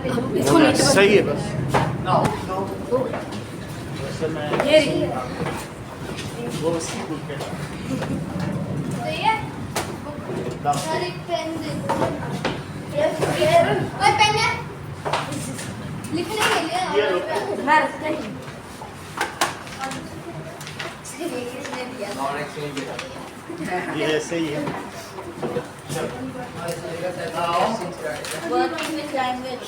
इसको नीचे सही है बस ना ये वो उसकी बुक पे सही है सर एक पेन दे और पेन है लिखने के लिए ये लो। मैं रखता ही किसने दिया ये ऐसे ही है working with language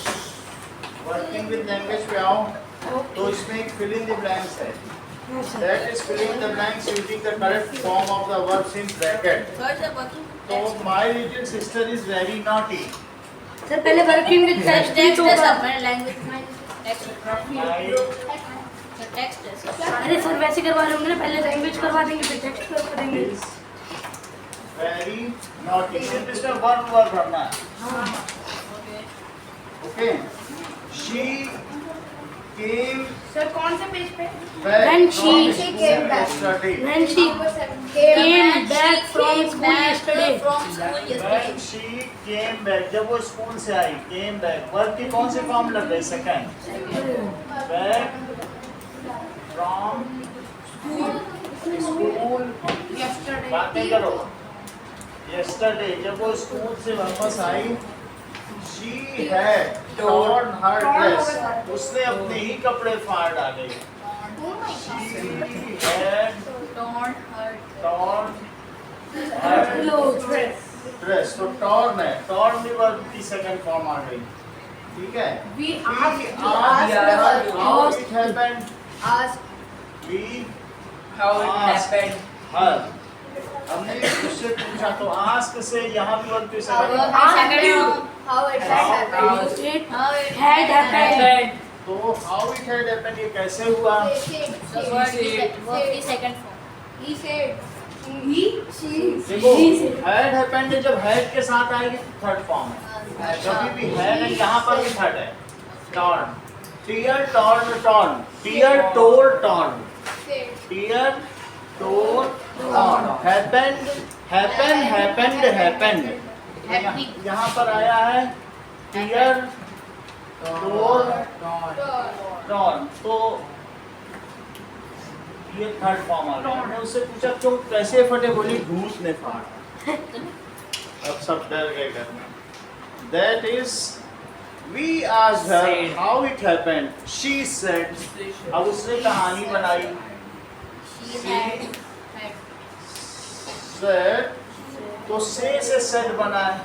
working with language पे आओ तो इसमें एक फिल इन द ब्लैंक्स है that is filling the blanks using the correct form of the verbs in bracket तो my little sister is very naughty sir पहले working with text text है सब मैंने लैंग्वेज में टेक्स्ट है अरे sir वैसे करवा लूंगे ना, पहले लैंग्वेज करवा देंगे फिर टेक्स्ट करवा देंगे। वेरी नॉटी सिर्फ इसमें वन वर्ड भरना है ओके शी केम सर कौन से पेज पे When she came back. When she came back from school yesterday. When she came back जब वो स्कूल से आई came back वर्ब की कौन से फॉर्म लग गई सेकंड back from school बातें करो yesterday जब वो स्कूल से वापस आई she had torn her dress उसने अपने ही कपड़े फाड़ डाले she had torn her dress तो torn है torn भी वर्ब की सेकंड फॉर्म आ गई ठीक है we asked how it happened we How it happened. her हमने उससे पूछा तो आस्क से यहाँ भी वर्ब की how second it had happened It had happened. तो how it had happened ये कैसे हुआ second form he said देखो had happened जब had के साथ आएगी तो थर्ड फॉर्म है कभी भी had है यहाँ पर भी थर्ड है torn tear torn torn tear tore torn tear tore torn happened happen happened happened यहाँ पर आया है tear tore torn तो ये थर्ड फॉर्म आ गया मैंने उससे पूछा तुम कैसे फटे बोली घूस ने फाड़ा अब सब डर गए घर में that is we asked her how it happened she said अब उसने कहानी बनाई सेड तो से सेड बना है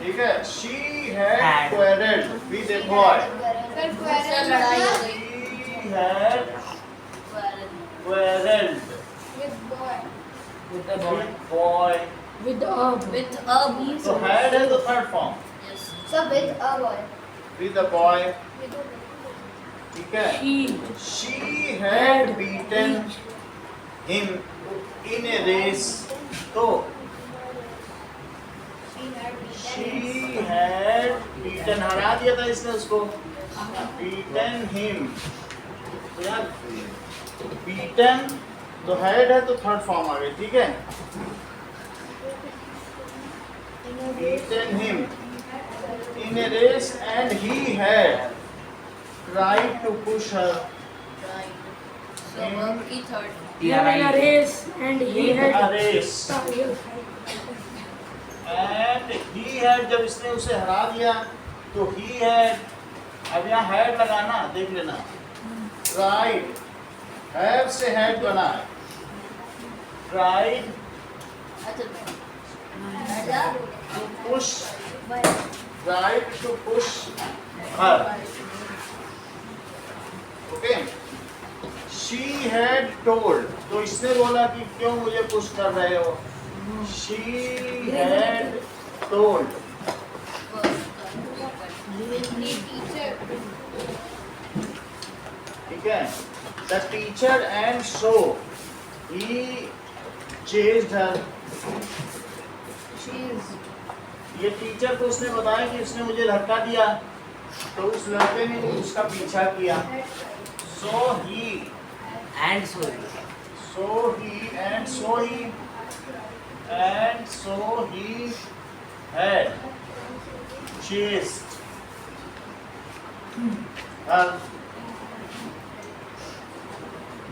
ठीक है she had quarrelled with a boy लड़ाई हो गई she had quarreled with boy With the boy. with boy With a so had है तो third form so with a boy with the boy ठीक है she had beaten him in a race तो she had beaten हरा दिया था इसने उसको beaten him तो यार beaten तो had है तो थर्ड फॉर्म आ गई ठीक है beaten him in a race and he had tried to push her in in a race and he a had race and he had जब इसने उसे हरा दिया तो he had अब यहाँ had लगाना देख लेना tried have से had बना है tried to push tried to push her okay she had told तो इसने बोला कि क्यों मुझे पुश कर रहे हो she had told ठीक है the teacher and so he chased her ये टीचर को उसने बताया कि उसने मुझे धक्का दिया तो उस लड़के ने उसका पीछा किया so he And so. had chased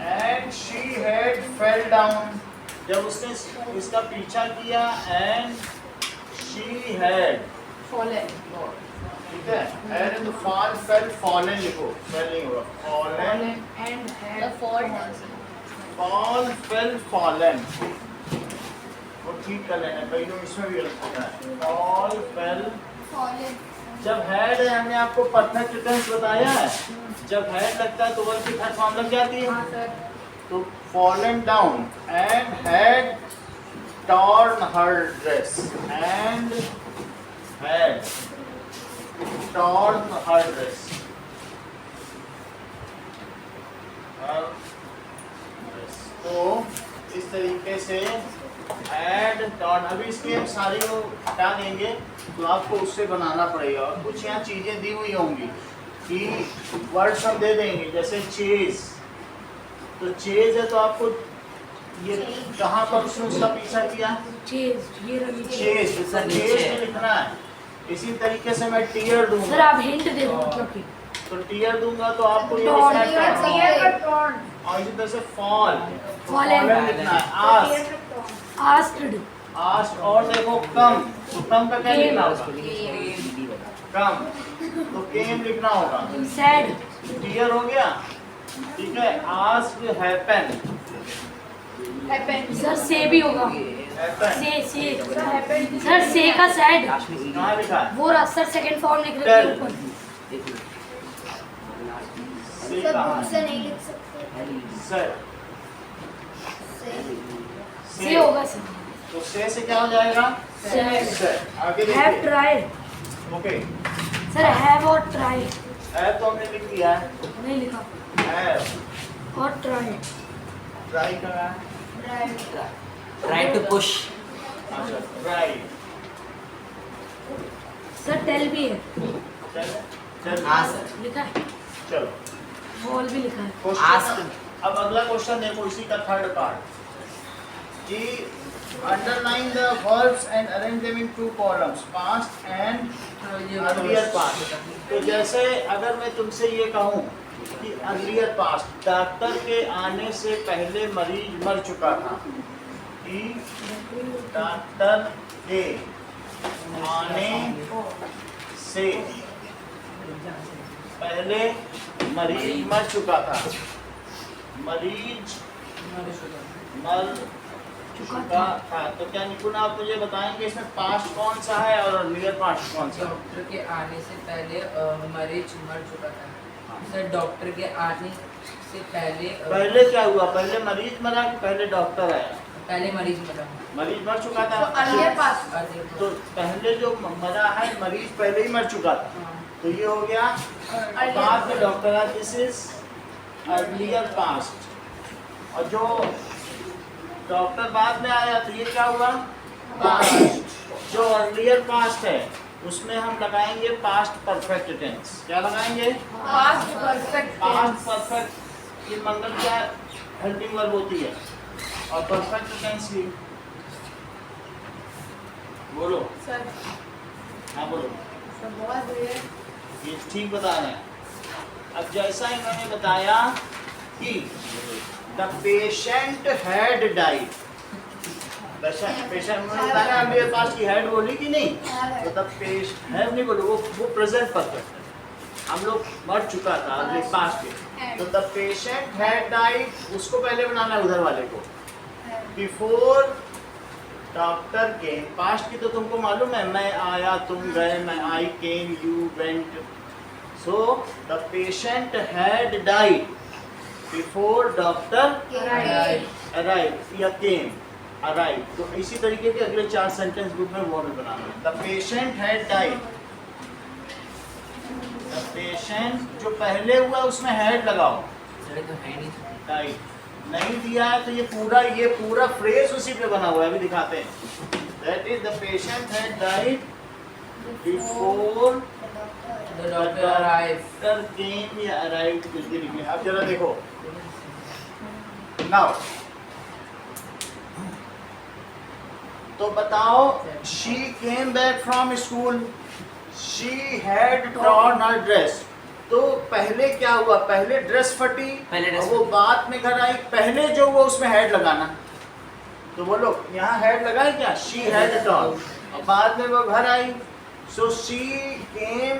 and she had fell down, जब उसने इसका पीछा किया, एंड शी हैड, Fallen. ठीक है, and in the fall fail, fallen लिखो, फेल नहीं होगा, fallen, Fallen and The had fall fall fail, fallen, वो ठीक कर लेना, कई लोग इसमें भी गलत होता है, फॉल फेल। fallen. जब हेड है, हमने आपको परफेक्ट टेंस बताया है, जब हेड लगता है तो वर्ब की थर्ड फॉर्म लग जाती है, हाँ सर. तो fallen down and had torn her dress, and had torn her dress, her dress। तो इस तरीके से had torn, अभी इसकी हम सारी वो हटा देंगे तो आपको उससे बनाना पड़ेगा, और कुछ यहाँ चीज़ें दी हुई होंगी कि वर्ड्स हम दे देंगे, जैसे चेज, तो चेज है तो आपको ये कहाँ पर उसने उसका पीछा किया, Chase. ये रही. चेज, तो चेज में लिखना है। इसी तरीके से मैं टीयर सर दूंगा, आप हिंट दे दो मतलब कि. तो टीयर दूंगा तो आपको ये Torn. लिखना है torn। Tear का torn. और इसी तरह से फॉल, Fallen. लिखना है, आस्क, Asked. आस्क, और देखो कम, तो कम का क्या Came. लिखना होगा, कम, तो केम लिखना होगा, Sad. टीयर हो गया, ठीक है, आस्क हैपन, सर से भी होगा. हैपन से. सर से का sad. कहाँ लिखा है, वो सर सेकंड फॉर्म लिख रहे Tell. थे ऊपर. से सब कहाँ से है, नहीं लिख सकते. सर, से होगा सर. तो से क्या हो जाएगा, Sad. सर, आगे Have देखिए, tried. ओके, सर have और try. है तो हमने लिख दिया है, नहीं लिखा. है और try. ट्राई करा है, Try to push. अच्छा ट्राई, सर tell भी है. चल चल, हाँ सर। लिखा है. चलो All भी लिखा है. क्वेश्चन, अब अगला क्वेश्चन देखो इसी का थर्ड पार्ट, कि underline the verbs and arrange them in two columns, past and earlier past. तो जैसे अगर मैं तुमसे ये कहूँ कि अर्लियर पास्ट, डॉक्टर के आने से पहले मरीज मर चुका था, कि डॉक्टर के आने से पहले मरीज मर चुका था, मरीज मर चुका था, तो क्या निपुण आप मुझे बताएंगे इसमें पास्ट कौन सा है और अर्लियर पास्ट कौन सा है? डॉक्टर के आने से पहले मरीज मर चुका था सर। डॉक्टर के आने से पहले पहले क्या हुआ, पहले मरीज मरा कि पहले डॉक्टर आया? पहले मरीज मरा। मरीज मर चुका था, अर्लियर पास्ट. तो पहले जो मरा है मरीज पहले ही मर चुका था, तो ये हो गया बाद में डॉक्टर आया, दिस इज अर्लियर पास्ट। और जो डॉक्टर बाद में आया तो ये क्या हुआ, पास्ट। जो अर्लियर पास्ट है उसमें हम लगाएंगे पास्ट परफेक्ट टेंस। क्या लगाएंगे? Past perfect. पास्ट परफेक्ट की मंगल क्या हेल्पिंग वर्ब होती है, और परफेक्ट टेंस की बोलो। सर. हाँ बोलो, सर बहुत बढ़िया. ये ठीक बता रहे हैं। अब जैसा इन्होंने बताया कि the patient had died, patient उन्होंने बताया मेरे पास की हैड बोली कि नहीं, तो द पेशेंट हैव नहीं बोलो, वो प्रेजेंट परफेक्ट है, हम लोग मर चुका था अगले पास्ट के, तो द पेशेंट हैड डाइड उसको पहले बनाना है उधर वाले को, बिफोर डॉक्टर केम। पास्ट की तो तुमको मालूम है, मैं आया तुम गए, मैं आई came you went, so the patient had died before doctor arrive या केम अराइव। तो इसी तरीके के अगले 4 सेंटेंस ग्रुप में वो भी बनाना है। The patient had died, the patient जो पहले हुआ उसमें हैड लगाओ, डाइड नहीं दिया है तो ये पूरा फ्रेज उसी पे बना हुआ है, अभी दिखाते हैं। That is the patient had died before The doctor arrived. Doctor केम या अराइव्ड कुछ भी लिखिए। अब जरा देखो, नाउ तो बताओ, she came back from school, she had torn her dress, तो पहले क्या हुआ, पहले ड्रेस फटी पहले ड्रेस और वो बाद में घर आई। पहले जो हुआ उसमें हेड लगाना, तो बोलो यहाँ हेड लगाए क्या, शी हैड टॉर्न, और बाद में वो घर आई, so she came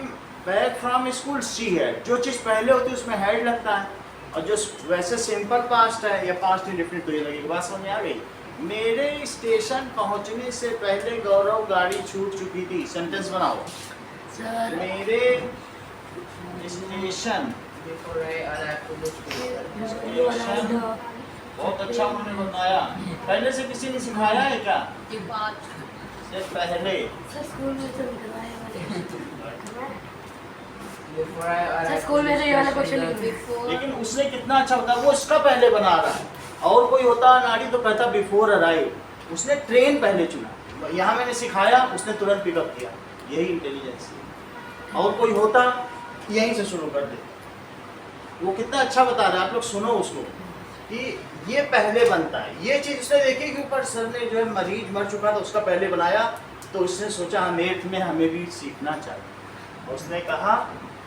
back from school, she had. जो चीज़ पहले होती है उसमें हेड लगता है, और जो वैसे सिंपल पास्ट है या पास्ट इंडेफिनिट तो ये लगेगी। बात समझ में आ गई। मेरे स्टेशन पहुंचने से पहले गौरव गाड़ी छूट चुकी थी। सेंटेंस बनाओ। सर मेरे station, Before I arrived to the school. Station बहुत अच्छा उन्होंने बताया। पहले से किसी ने सिखाया है क्या, से पहले? सर स्कूल में तो निकलवाया Before I arrived sir school में तो ये वाला to the क्वेश्चन school. लेकिन उसने कितना अच्छा बताया, वो इसका पहले बना रहा है। और कोई होता नाड़ी तो कहता बिफोर अराइव, उसने ट्रेन पहले चुना। यहाँ मैंने सिखाया, उसने तुरंत पिकअप किया, यही इंटेलिजेंस है। और कोई होता यहीं से शुरू कर दे। वो कितना अच्छा बता रहा है, आप लोग सुनो उसको कि ये पहले बनता है। ये चीज़ उसने देखी कि ऊपर सर ने जो है मरीज मर चुका था उसका पहले बनाया, तो उसने सोचा हमें में हमें भी सीखना चाहिए। उसने कहा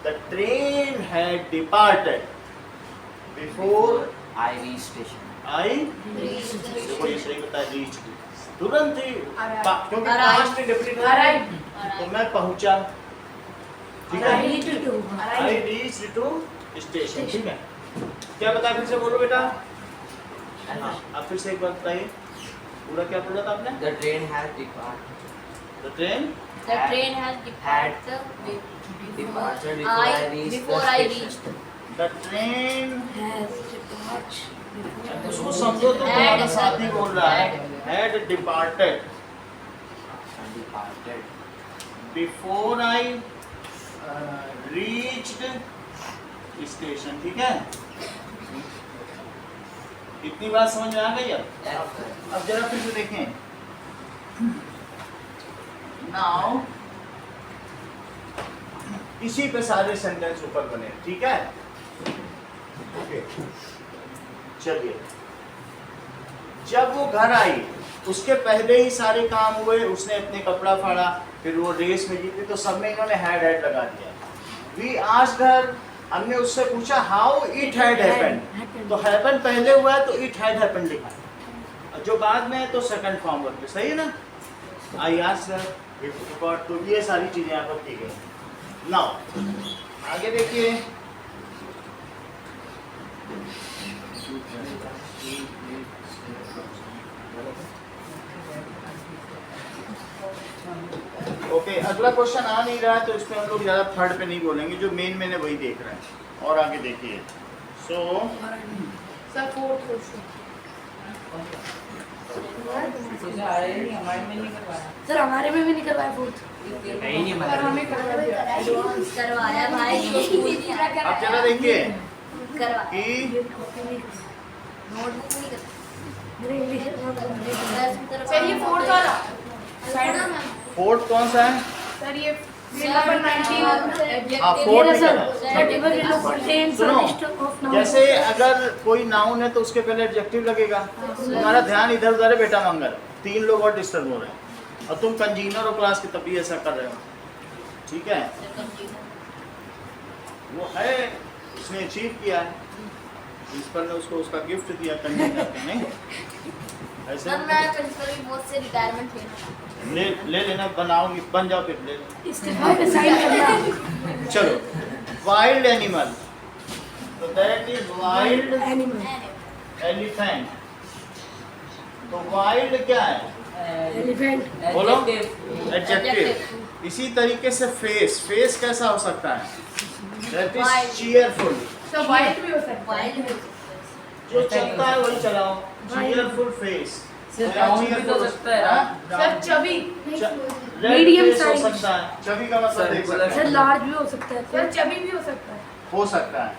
the train had departed before I reached station. आई, देखो ये सही बताया, रीच तुरंत ही क्योंकि Arrive. पास्ट इंडेफिनिट है, तो मैं पहुंचा, ठीक है। आई रीच टू स्टेशन, ठीक है। क्या बताया, फिर से बोलो बेटा। हाँ, आप फिर से एक बार बताइए, पूरा क्या बोला था आपने? The train has departed. The train The train has departed Departed before I reached before the I station. reached. The train, है उसको समझो तो तुम्हारा साथी बोल रहा है, had departed Departed. Before I reached station, ठीक है। इतनी बात समझ में आ गई। अब जरा फिर से देखें। नाउ इसी पे सारे सेंटेंस ऊपर बने, ठीक है। ओके, चलिए। जब वो घर आई उसके पहले ही सारे काम हुए, उसने अपने कपड़ा फाड़ा, फिर वो रेस में जीती, तो सब में इन्होंने हैड लगा दिया। वी आस्क्ड हर, हमने उससे पूछा हाउ इट हैड हैपेंड, तो हैपन पहले हुआ है तो इट हैड हैपेंड लिखा है, जो बाद में है तो सेकंड फॉर्म वर्ब, सही है ना। आई आस्क्ड हर, तो ये सारी चीजें यहाँ पर की गई। नाउ आगे देखिए। ओके, अगला क्वेश्चन आ नहीं रहा है तो इसमें हम लोग ज़्यादा थर्ड पे नहीं बोलेंगे, जो मेन मैंने वही देख रहे हैं। और आगे देखिए। सो Sir, fourth question. तुझे आया ही नहीं, हमारे में नहीं करवाया। सर हमारे में भी नहीं करवाया फोर्थ। नहीं नहीं पर हमें मतलब करवाया भाई। अब जरा देखिए करवा कि नोटबुक नहीं करवा। मेरे इंग्लिश सर ये फोर्थ वाला फोर्थ कौन सा है? सर ये नंबर 19 हाँ, फोर्थ सर निकला। सुनो, जैसे अगर कोई नाउन है तो उसके पहले एडजेक्टिव लगेगा। तुम्हारा ध्यान इधर उधर है बेटा मंगल, 3 लोग और डिस्टर्ब हो रहे हैं और तुम कंजीनर और क्लास की तब भी ऐसा कर रहे हो, ठीक है। वो है, उसने अचीव किया है, प्रिंसिपल ने उसको उसका गिफ्ट दिया कंजीनर का, नहीं ऐसे सर मैं प्रिंसिपल की बहुत से रिटायरमेंट लेना ले लेना, बनाओगी, बन जाओ फिर ले लो। इस्तीफा पे साइन करना। चलो, वाइल्ड एनिमल, तो that is wild animal elephant. तो वाइल्ड क्या है? एलिफेंट बोलो। Adjective. एडजेक्टिव। इसी तरीके से फेस, फेस कैसा हो सकता है? That is Wild. Cheerful. Sir wild भी हो सकता है। वाइल्ड भी हो सकता है। जो चलता है वही चलाओ, चीयरफुल फेस। सर राउंड भी तो हो सकता है ना। सर चबी Medium हो size. सकता है, छवि का मतलब Circular. देख सकते सर हैं, लार्ज भी हो सकता है सर चबी भी हो सकता है। हो सकता है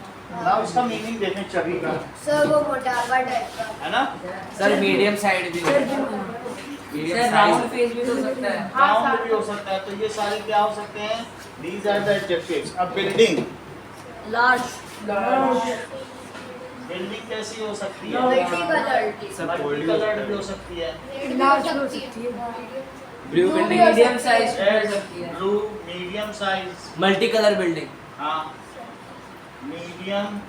ना। उसका मीनिंग देखें छवि का, सर वो मोटापा टाइप का। है ना। सर मीडियम साइड भी सर भी medium sir round size face भी तो हो सकता है। राउंड भी हो सकता है। तो ये सारे क्या हो सकते हैं? These are the adjectives. अब बिल्डिंग, लार्ज बिल्डिंग कैसी हो सकती है? मल्टी कलर्ड मल्टी कलर्ड भी हो सकती है। लार्ज भी हो सकती है। ब्लू Blue बिल्डिंग भी मीडियम साइज हो सकती है। Blue, medium size, multi colour building हाँ। Medium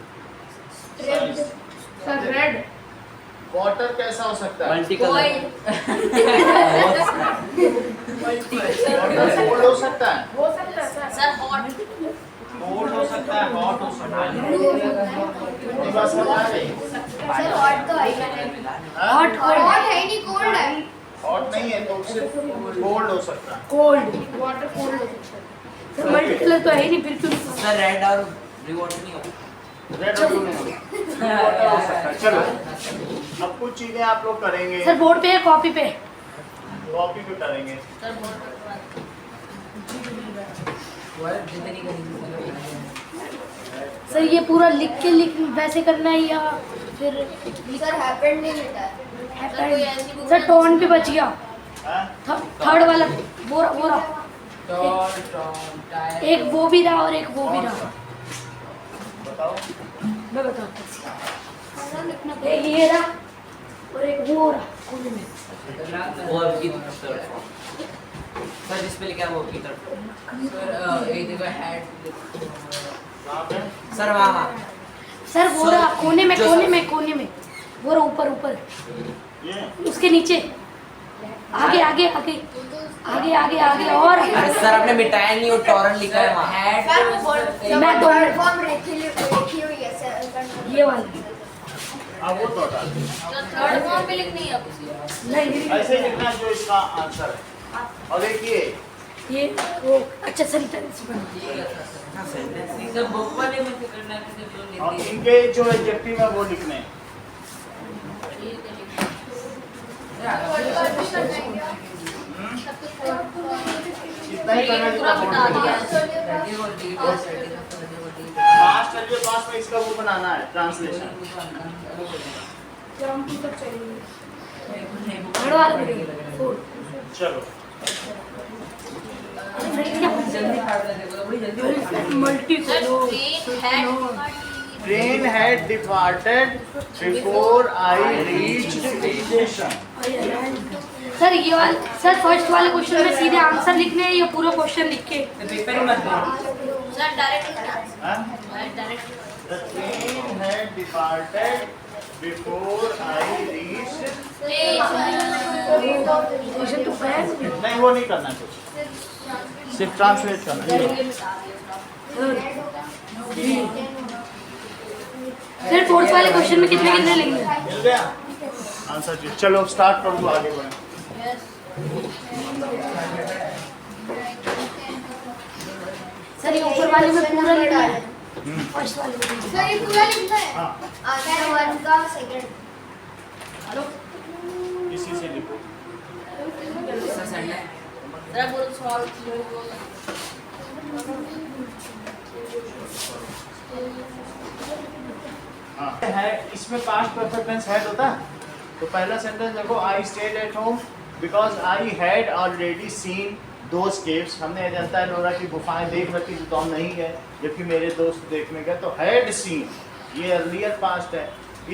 Red. Sir, red. Water कैसा हो सकता है? मल्टी कलर वाटर कोल्ड हो सकता है, हो सकता है सर. कोल्ड हो सकता है, हॉट हो सकता है। ये बात समझ आ गई? सर हॉट तो आई है Hot, हॉट cold. है नहीं कोल्ड है हॉट नहीं है तो सिर्फ कोल्ड हो सकता है। Cold. Water cold हो सकता है. सर मल्टी कलर तो है ही नहीं फिर क्यों? सर रेड और ब्लू वाटर नहीं होगा रेड और ब्लू नहीं होगा, वाटर हो सकता है। चलो अब कुछ चीजें आप लोग करेंगे, सर बोर्ड पे है कॉपी पे? कॉपी पे करेंगे। जितनी करेंगे सर ये पूरा लिख के वैसे करना है या फिर सर हैपेंड नहीं मिलता है सर टोन पे बच गया. हाँ? थर्ड वाला वो रहा. टॉल टॉल टायर एक वो भी रहा और एक वो भी रहा. बताओ। मैं बताता हूँ. एक ये रहा और एक वो रहा कोने में. और की तरफ सर जिस पे लिखा है वो की तरफ सर एक जगह हेड कहाँ पे? सर वहाँ सर वो सर, रहा कोने में जो कोने सर- में कोने में वो रहा ऊपर ऊपर ये उसके नीचे आगे आगे आगे आगे आगे आगे और अरे सर आपने मिटाया नहीं वो टॉरन लिखा है वहाँ हेड मैं दो फॉर्म रखी हुई है सर ये वाला अब वो तो हटा दो। थर्ड फॉर्म पे लिखनी है नहीं ऐसे ही लिखना है जो इसका आंसर है। और एक ये वो अच्छा सही तरह से बना. सर बुक वाले में से करना है कि जो और लिख इनके जो एडजेक्टिव है वो लिखने हैं। इतना ही करना जितना पास चलिए, पास में इसका वो बनाना है ट्रांसलेशन। थर्ड वाला बनेगा. चलो multi train had departed before I reached station. Sir ये वाला सर फर्स्ट वाले क्वेश्चन में सीधे आंसर लिखने हैं या पूरा क्वेश्चन लिख के? पेपर में मत sir direct The train had departed before I reached। Question तो है. नहीं वो नहीं करना कुछ, सिर्फ ट्रांसलेट करना है। फिर फोर्थ वाले क्वेश्चन में कितने कितने लिखने हैं? मिल गया आंसर जी। चलो स्टार्ट कर दो, आगे बढ़े। सर ये ऊपर वाले में पूरा लिखना है. फर्स्ट वाले में सर ये पूरा लिखना है हाँ आंसर वन का सेकंड इसी से लिखो। जरा बोल सॉल्व हाँ है, इसमें पास्ट परफेक्ट टेंस हैड होता है। तो पहला सेंटेंस देखो, I stayed at home because I had already seen those caves. हमने अजंता एलोरा की गुफाएं देख रखी थी तो हम नहीं गए, जबकि मेरे दोस्त देखने गए। तो हैड सीन ये अर्लियर पास्ट है।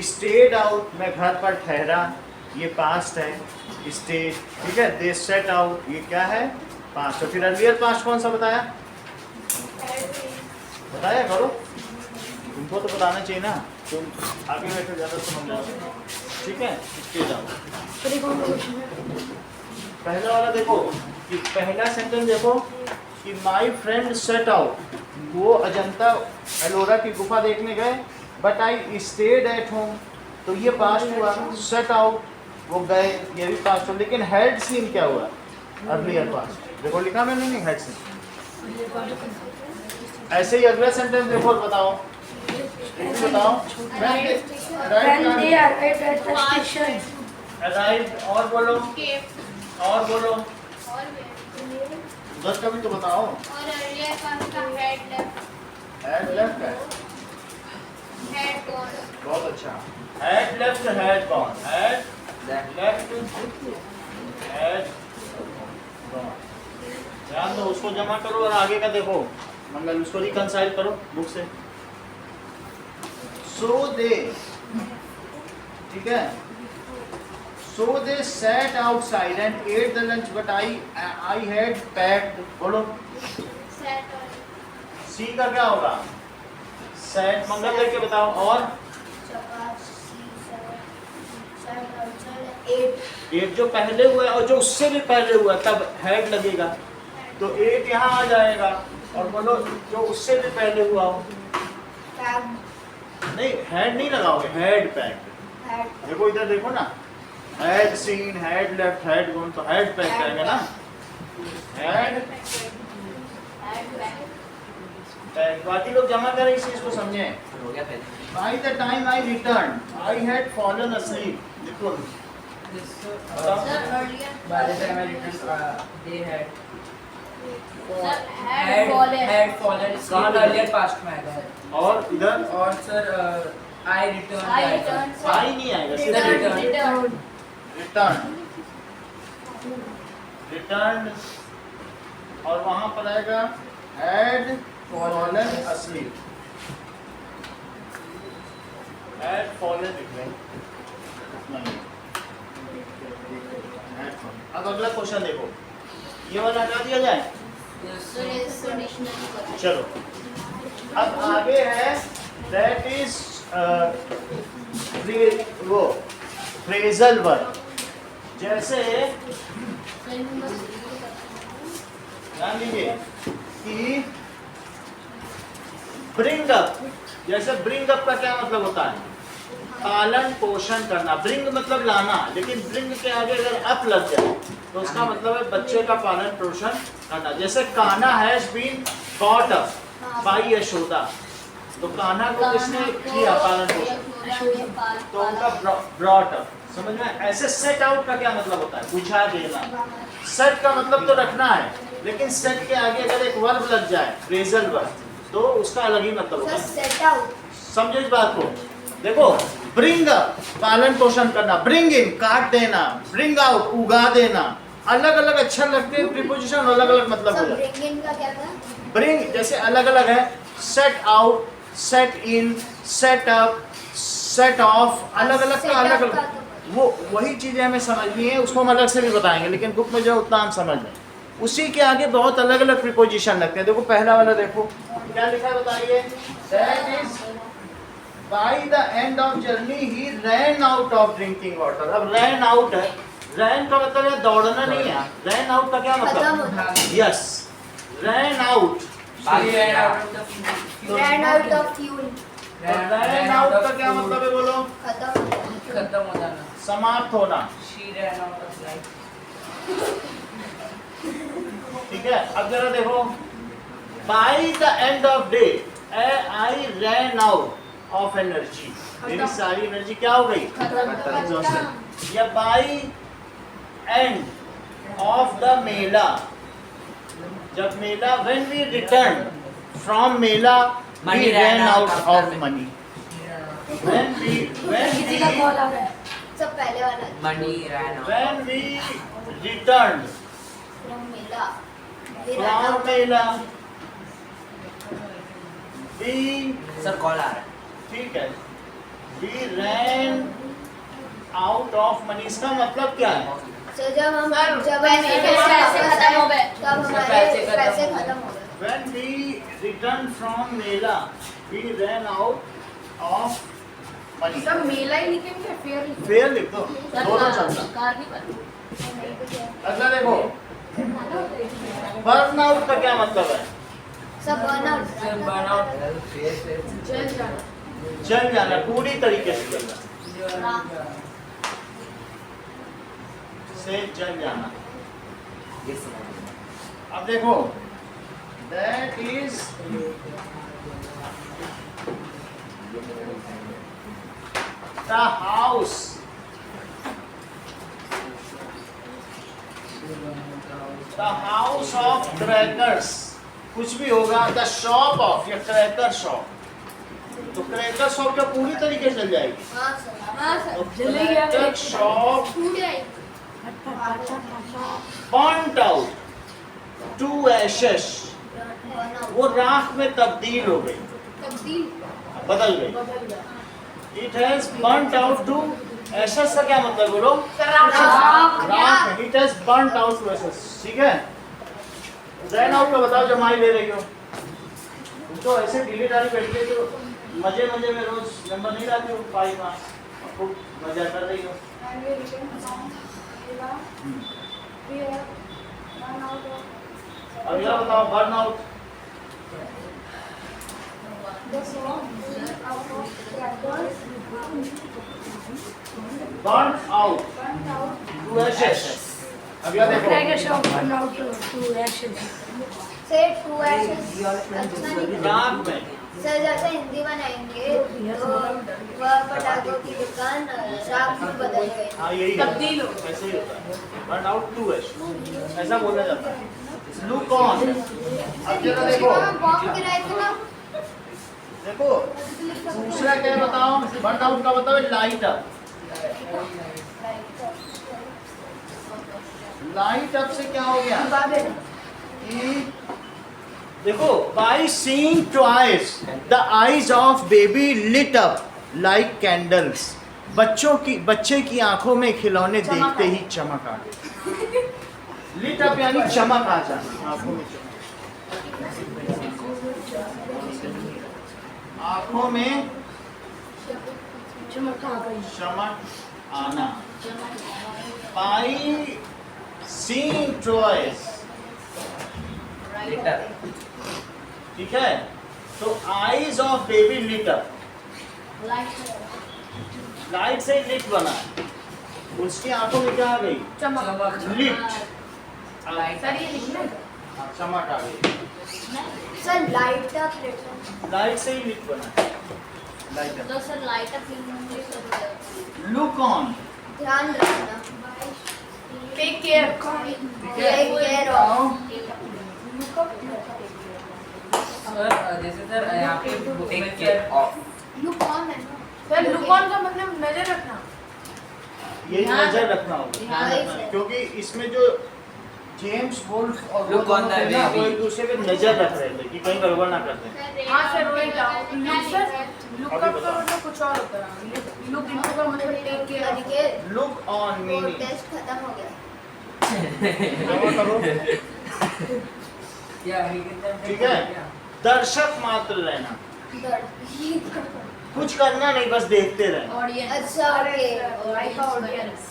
स्टेड आउट मैं घर पर ठहरा, ये पास्ट है। स्टेड ठीक है। दे सेट आउट ये क्या है, पास्ट। तो फिर अर्लियर पास्ट कौन सा बताया, बताया करो, तुमको तो बताना चाहिए ना, तुम आगे बैठे ज़्यादा समझ जाओ। ठीक है स्टेज आउट। सर ये कौन सा क्वेश्चन है? पहला वाला देखो कि पहला सेंटेंस देखो कि माई फ्रेंड सेट आउट, वो अजंता एलोरा की गुफा देखने गए, but I stayed at home. तो ये पास्ट हुआ। सेट आउट वो गए, ये भी पास्ट हुआ। लेकिन हेड सीन क्या हुआ, अर्लियर पास्ट। देखो लिखा मैंने नहीं हेड सीन। ऐसे ही अगला सेंटेंस देखो और बताओ, बताओ। When they arrived at the station. Arrive और बोलो, और बोलो, दस का भी तो बताओ। और अर्लियर पास्ट का हेड लेफ्ट हेड लेफ्ट है, हेड गॉन बहुत अच्छा। Head left head gone, head left head gone. ध्यान दो, उसको जमा करो और आगे का देखो मंगल, उसको रिकंसाइल करो बुक से। सो दे ठीक है, सो दे sat outside and ate the lunch but I had packed। बोलो सेट सी का क्या होगा, सेट मंगल करके बताओ। और एट जो पहले हुआ है और जो उससे भी पहले हुआ है, तब हेड लगेगा, तो 8 यहाँ आ जाएगा। और बोलो जो उससे भी पहले हुआ हो, नहीं हेड नहीं लगाओगे, हेड पैक। देखो इधर देखो ना, head seen, head left, head gone, तो हेड पैक करेंगे ना, हेड पैक। बाकी लोग जमा करें, इस चीज को समझें। हो गया पहले। By the time I returned, I had fallen asleep. देखो This, Sir, earlier. by the time I returned, they had Had fallen. had fallen asleep. कहाँ लिखा? Earlier past में आएगा। और इधर और sir, I returned. I आएगा। returned, sir. आई नहीं आएगा, सीधा Return. Return, Return. रिटर्न, और वहां पर आएगा had fallen asleep, had fallen लिख रहे हैं। अब अगला क्वेश्चन देखो, ये वाला हटा दिया जाए। Yes, So, sir. yes, so dictionary को चलो अब आगे है, दैट इज वो फ्रेजल वर्ब। जैसे ध्यान दीजिए कि ब्रिंग अप, जैसे ब्रिंग अप का क्या मतलब होता है, पालन पोषण करना। ब्रिंग मतलब लाना, लेकिन ब्रिंग के आगे अगर अप लग जाए तो उसका मतलब है बच्चे का पालन पोषण करना। जैसे Kanha has been bought up by Yashoda, तो कान्हा को किसने किया पालन पोषण, तो उनका ब्रॉट अप। समझ में? ऐसे सेट आउट का क्या मतलब होता है, बुझा देना। सेट का मतलब तो रखना है, लेकिन सेट के आगे अगर एक वर्ब लग जाए, फ्रेजल वर्ब, तो उसका अलग ही मतलब होता है। set out. समझो इस बात को। देखो, ब्रिंग अप पालन पोषण करना, ब्रिंग इन काट देना, ब्रिंग आउट उगा देना, अलग अलग अक्षर लगते हैं, प्रीपोजिशन अलग अलग मतलब हो So, जाता है। bring in का क्या था? ब्रिंग जैसे अलग अलग है, set out, set in, set up, set of, अलग अलग का अलग अलग, वो वही चीजें हमें समझनी है, उसको हम अलग से भी बताएंगे, लेकिन बुक में जो उतना हम समझ लें। उसी के आगे बहुत अलग अलग प्रीपोजिशन लगते हैं। देखो पहला वाला देखो क्या लिखा है, बताइए। That is by the end of journey he rain out of drinking water. अब रैन आउट है, रैन का मतलब है दौड़ना नहीं है, रैन आउट का क्या खत्म मतलब, होना। Yes ran out, She ran out of the fuel. Ran out of fuel. Ran out का क्या मतलब है, बोलो। खत्म हो गया। खत्म हो जाना। समाप्त होना। She ran out of life. ठीक है, अब जरा देखो, by the end of day I ran out of energy, मेरी सारी एनर्जी क्या हो गई, एग्जॉस्टेड। या by end of the mela, जब मेला, when we return from mela we ran out of money. When किसी का कॉल आ रहा है। सब पहले वाला Money ran out. When we return from mela from mela we, Sir call आ रहा है. ठीक है, we ran out of money, इसका मतलब क्या है, So, जब हम जब पैसे खत्म हो गए। तब हमारे पैसे खत्म हो गए। when we return from Mela we ran out of money। सब मेला ही लिखेंगे, फेयर लिखेंगे। फेयर लिख दो, दोनों चलता। कार्निवल। अगला देखो, बर्न आउट का क्या मतलब है, सब burnout। Sir, burn out. जल जाना। जल जाना, पूरी तरीके से जलना, से जल जाना। Yes, sir. अब देखो, that is the house, the house of crackers, कुछ भी होगा, the shop of या क्रैकर शॉप, तो क्रैकर शॉप क्या पूरी तरीके से जल जाएगी, हाँ सर। हाँ सर। तो जलेगी अब क्रैकर एक। शॉप टूट जाएगी। burnt out to ashes, burnout। वो राख में तब्दील हो गई, तब्दील। बदल गई। बदल गया। It has burnt out to ashes का क्या मतलब बोलो, राख। It has burnt out to ashes, ठीक है। रैन आउट का बताओ, जब माई ले रही हो तो ऐसे डिलीट वाली बैठ के तो मजे मजे में रोज नंबर नहीं लाती हो 5 मार्क्स, खूब मजा कर रही हो। अगला बताओ, burn out. Burn out to ashes. अगला देखो, Tiger shot burned out to ashes. से 2 ashes अच्छा नहीं नाक में सर जैसे हिंदी बनाएंगे तो वह पटाखों की दुकान राख में बदल गई। हाँ यही तब्दील हो। ऐसे ही होता है, बर्न आउट टू एशेस ऐसा बोला जाता है। Look on. अब जरा देखो, बॉम्ब गिराए थे ना देखो दूसरा क्या है बताओ, बर्न आउट का बताओ लाइट अप। लाइट अप से क्या हो गया कि देखो, by seeing twice the eyes of baby lit up like candles. बच्चे की आंखों में खिलौने देखते ही चमक आ गई। लिट अप यानी चमक आ जाना, आंखों में चमक, आंखों में चमक आ गई। चमक आना। बाय सीइंग ट्वाइस, लिटर ठीक है। तो eyes of baby lit up, light से लिट बना, उसकी आंखों में क्या आ गई? चमक लिट, सर ये लिखना है। चमक आ गई। सर लाइट अप लाइट से ही लिट बना, लाइट तो सर लाइट अप इंग्लिश में लुक ऑन। ध्यान रखना take care take care of sir जैसे सर यहाँ पे बुक में take sir care of look on है ना सर लुक ऑन का मतलब नजर रखना। ये ध्यान नजर रखना होगा, ध्यान हाँ, रखना है। क्योंकि इसमें जो जेम्स वुल्फ और वो Look on दोनों the थे ना, baby. वो एक दूसरे पे नजर रख रहे थे कि कहीं गड़बड़ ना कर दें। हाँ सर वही था। लुक सर लुक अभी अप का बताओ। मतलब कुछ और होता है। लुक इनटू का मतलब टेक केयर ऑफ। करके लुक ऑन वो मीनिंग टेस्ट खत्म हो गया करो, क्या ठीक है। दर्शक मात्र रहना, दर्द कुछ करना नहीं, बस देखते रहना, ऑडियंस अच्छा ओके लाइक ऑडियंस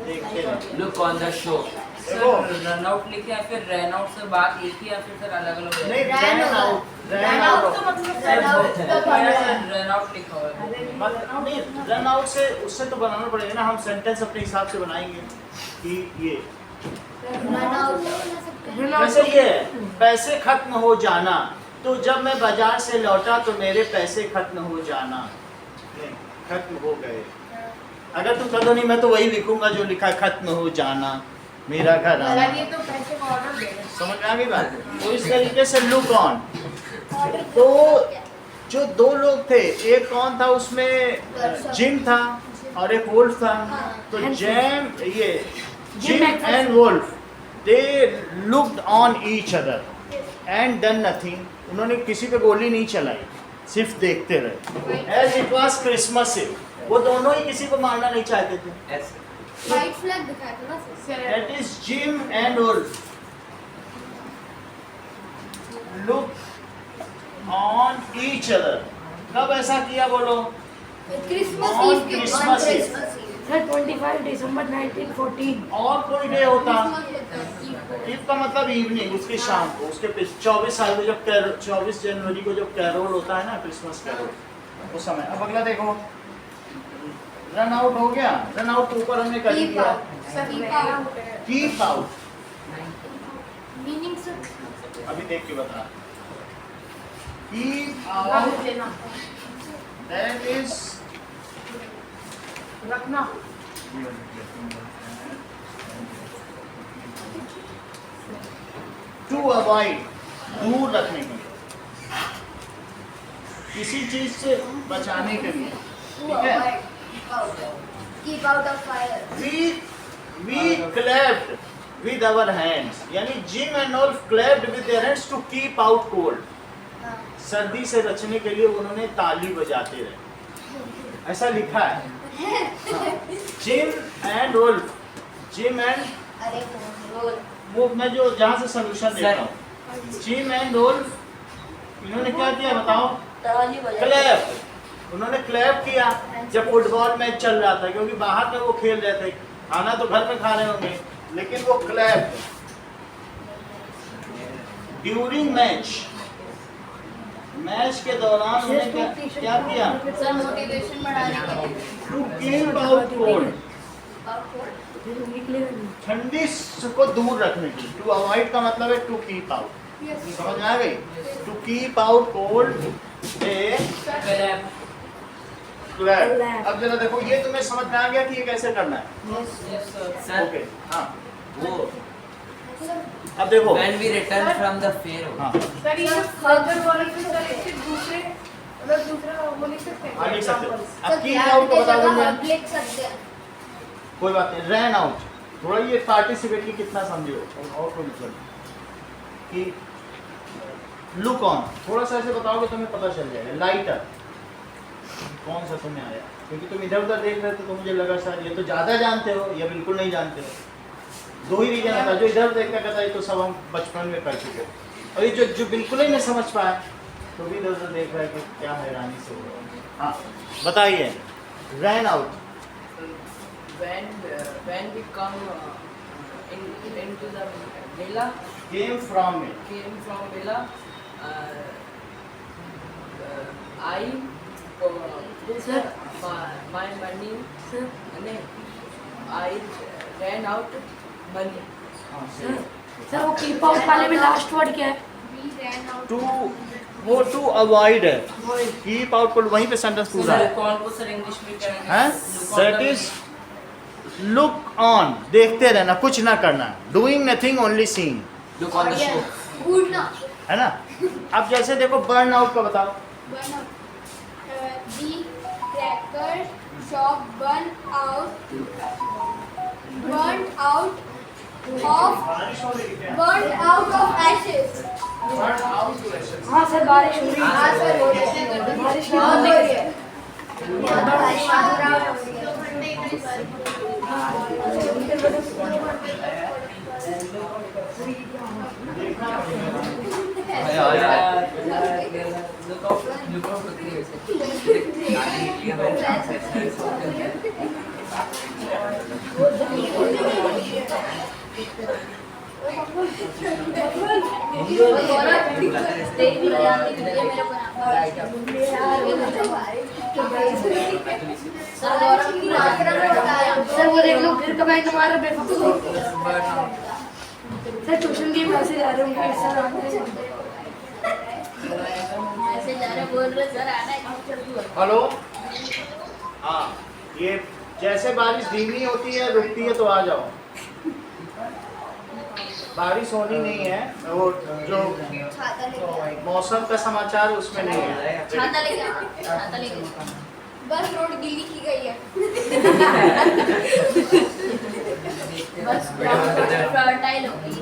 देखते रहना। Look on the show. देखो, सर रन आउट लिखे या फिर रन आउट से बात एक ही या फिर सर अलग अलग नहीं Ran रन होगा। Out, run run out out तो मतलब Run out तो रन आउट लिखा हुआ है। नहीं, रन आउट से उससे तो बनाना पड़ेगा ना, हम सेंटेंस अपने हिसाब से बनाएंगे कि ये रन आउट जैसे ये है, पैसे खत्म हो जाना, तो जब मैं बाजार से लौटा तो मेरे पैसे खत्म हो जाना, नहीं, खत्म हो गए। अगर तुम कह दो नहीं मैं तो वही लिखूंगा जो लिखा है, खत्म हो जाना, मेरा घर आना। सर ये तो पैसे का ऑर्डर दे रहे हैं। समझ में आ गई बात? तो इस तरीके से लुक ऑन। तो जो दो लोग थे, एक कौन था उसमें, जिम था और एक वुल्फ था। तो Jim and wolf they looked on each other and done nothing. उन्होंने किसी पे गोली नहीं चलाई, सिर्फ देखते रहे। एज इट वाज क्रिसमस इव, वो दोनों ही किसी को मारना नहीं चाहते थे। ऐसे व्हाइट फ्लैग दिखाया था ना sir That is Jim and Wolf. Look on each other. कब ऐसा किया बोलो? क्रिसमस On ईव के Christmas Eve. Christmas eve Sir, 25 December 1914. और कोई डे होता? ईव का मतलब इवनिंग, उसकी शाम को, उसके 24 साल में जब 24 जनवरी को जब कैरोल होता है ना, क्रिसमस कैरोल, उस समय। अब अगला देखो, रन आउट हो गया। रन आउट के ऊपर हमने कर कीप दिया, out keep out. Meaning sir अभी देख के बता। कीप रख आउट, लेना दैट इज रखना। टू अवॉइड, दूर रखने के लिए, किसी चीज से बचाने के लिए, ठीक है। Keep out of fire We clapped with our hands, यानी Jim and Wolf clapped with their hands to keep out cold. सर्दी से बचने के लिए उन्होंने ताली बजाते रहे, ऐसा लिखा है। Jim and wolf, Jim and अरे रोल वो मैं जो जहाँ से सोल्यूशन देता हूँ, जिम एंड वुल्फ इन्होंने क्या किया बताओ? ताली बजाई। क्लैप। उन्होंने क्लैप किया जब फुटबॉल मैच चल रहा था, क्योंकि बाहर में वो खेल रहे थे, खाना तो घर में खा रहे होंगे, लेकिन वो क्लैप ड्यूरिंग मैच के दौरान उन्होंने क्या किया? सर मोटिवेशन बढ़ाने के लिए टू कीप आउट कोल्ड, ठंडी को दूर रखने के लिए। टू अवॉइड का मतलब है टू कीप आउट, समझ में आ गई? To keep out cold a clap. अब जरा देखो, ये तुम्हें समझ में आ गया कि ये कैसे करना है? सर ओके, हाँ वो अब देखो, when we return from the fair हाँ सर ये फर्दर वाले पे सर इससे दूसरे मतलब दूसरा वो लिख सकते हैं। हाँ लिख सकते हो। सर अब कीप आउट को बता दूंगा, आप लिख सकते हैं। कोई बात नहीं। रैन आउट, थोड़ा ये पार्टिसिपेट की कितना समझो और कोई मतलब कि लुक ऑन, थोड़ा सा ऐसे बताओगे तुम्हें पता चल जाएगा। लाइटर, कौन सा तुम्हें आया? क्योंकि तुम इधर उधर देख रहे थे तो मुझे लगा शायद ये तो ज़्यादा जानते हो या बिल्कुल नहीं जानते हो। दो ही रीजन होता है, जो इधर देखता कहता है ये तो सब हम बचपन में कर चुके, और ये जो बिल्कुल ही नहीं समझ पाया तो भी इधर उधर देख रहा है कि क्या हैरानी से हो रहा है। हाँ बताइए, ran out. when we come into the villa, came from में, came from villa, I put my money, and I ran out money. हाँ सर वो कीप आउट वाले में लास्ट वर्ड क्या है? We ran out. टू, वो to avoid है। Keep out को वहीं पे सेंटेंस पूरा है। कौन को सर इंग्लिश में क्या हैं? दैट इज लुक ऑन, देखते रहना, कुछ ना करना। Doing nothing, only seeing, look on the show. कूदना। है ना? अब जैसे देखो बर्न आउट का बताओ। Burn out. The cracker shop burned out of ashes. हाँ सर बारिश हो रही है। हाँ सर हो रही है। बारिश बहुत हो रही है। Look out सर वो देख लो फिर कमाई तुम्हारा बेवकूफ। सर ट्यूशन के पैसे जा रहे होंगे सर आते हैं। ऐसे जा रहे बोल रहे सर आना है। हेलो, हाँ ये जैसे बारिश धीमी होती है रुकती है तो आ जाओ। बारिश होनी नहीं है, वो जो छाता लेके मौसम का समाचार उसमें नहीं है। छाता लेके छाता लेके बस रोड गिल्ली की गई है। बस फर्टाइल हो गई।